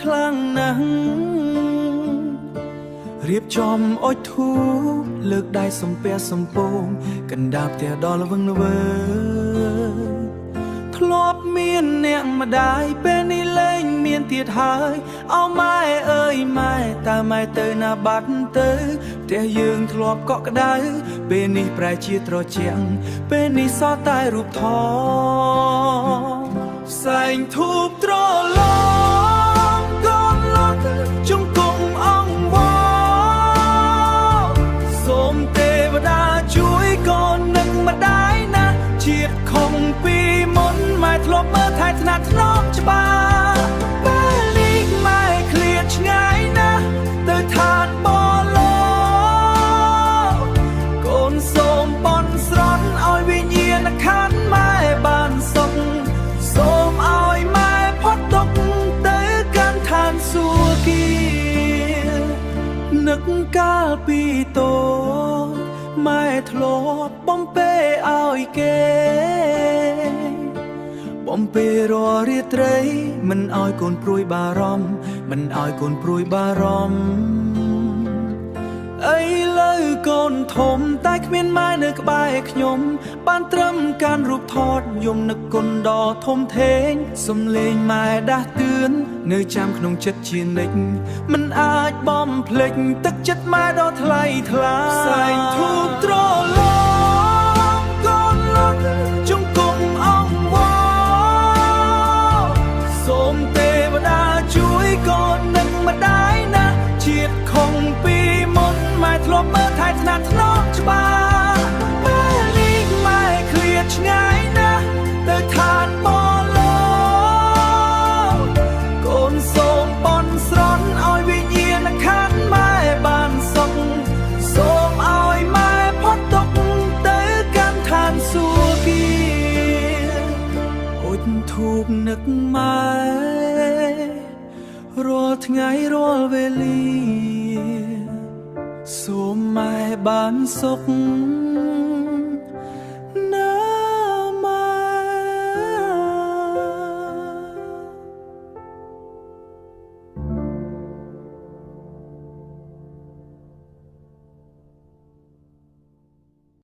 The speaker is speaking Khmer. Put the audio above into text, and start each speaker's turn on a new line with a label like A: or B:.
A: ខ្លាំងណាស់រៀបចំអុជធូបលើកដៃសំពះសំពងកណ្ដាលផ្ទះដល់ល្វឹងល្វើធ្លាប់មានអ្នកម្ដាយពេលនេះលែងមានទៀតហើយអោម៉ែអើយម៉ែតើម៉ែទៅណាបាត់ទៅផ្ទះយើងធ្លាប់កក់ក្ដៅពេលនេះប្រែជាត្រជាក់ពេលនេះសល់តែរូបថតសែងធូបត្រឡងកូនលត់ជង្គង់អង្គវសូមទេវតាជួយកូននឹងម្ដាយណាជាតិខំពីមុនម៉ែធ្លាប់មើលថែថ្នាក់ថ្នមច្បាស់ពេលនេះម៉ែឃ្លាតឆ្ងាយណាស់ទៅឋានបរកូនសូមបន់ស្រន់ឲ្យវិញ្ញាណក្ខន្ធម៉ែបានសុខសូមឲ្យម៉ែផុតទុក្ខទៅកាន់ឋានសួគ៌នឹកកាលពីតូចម៉ែធ្លាប់បំពេឲ្យគេបំពេរាល់រាត្រីមិនឲ្យកូនព្រួយបារម្ភមិនឲ្យកូនព្រួយបារម្ភអីលើកូនធំតែគ្មានម៉ែនៅក្បែរខ្ញុំបានត្រឹមកាន់រូបថតយំនឹកគុណដ៏ធំធេងសំលេងម៉ែដាស់តឿននៅចាំក្នុងចិត្តជានិច្ចមិនអាចបំភ្លេចទឹកចិត្តម៉ែដ៏ថ្លៃថ្លាសែងធូបត្រឡងកូនលត់ជង្គង់អង្គវសូមទេវតាជួយកូននឹងម្ដាយណាជាតិខំពីមុនម៉ែធ្លាប់មើលថែថ្នាក់ថ្នមច្បាស់ពេលនេះម៉ែឃ្លាតឆ្ងាយណាស់ទៅឋានបរកូនសូមបន់ស្រន់ឲ្យវិញ្ញាណក្ខន្ធម៉ែបានសុខសូមឲ្យម៉ែផុតទុក្ខទៅកាន់ឋានសួគ៌អុជធូបនឹកម៉ែរាល់ថ្ងៃរាល់វេលាសូមម៉ែបានសុខ